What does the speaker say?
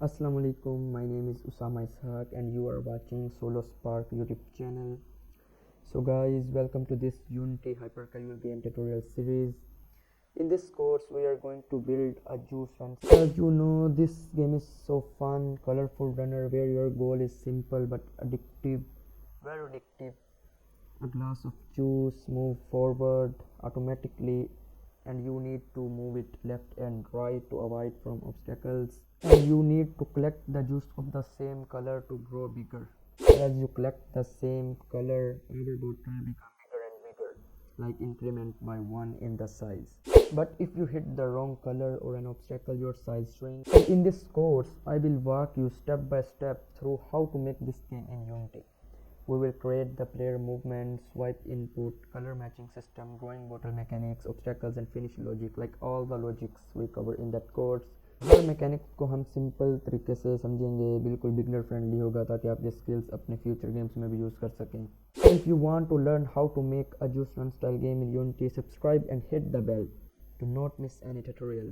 Assalamu alaikum, my name is Usama Ishaq and you are watching Solo Spark YouTube channel. So guys, welcome to this Unity hyper casual game tutorial series. In this course we are going to build a juice run. As you know, this game is so fun, colorful runner where your goal is simple but addictive, very addictive. A glass of juice move forward automatically and you need to move it left and right to avoid from obstacles, and you need to collect the juice of the same color to grow bigger. As you collect the same color, every bottle become bigger and bigger, like increment by 1 in the size. But if you hit the wrong color or an obstacle, your size shrinks. And in this course I will walk you step by step through how to make this game in Unity. We will create the player movements, swipe input, color matching system, growing bottle mechanics, obstacles and finish logic, like all the logics we cover in that course. Her mechanics को हम simple तरीके से समझेंगे, बिल्कुल beginner friendly होगा ताकि आप ये स्किल्स अपने फ्यूचर गेम्स में भी यूज़ कर सकें. If you want to learn how to make a juice run style game in Unity, subscribe and hit the bell to not miss any tutorial.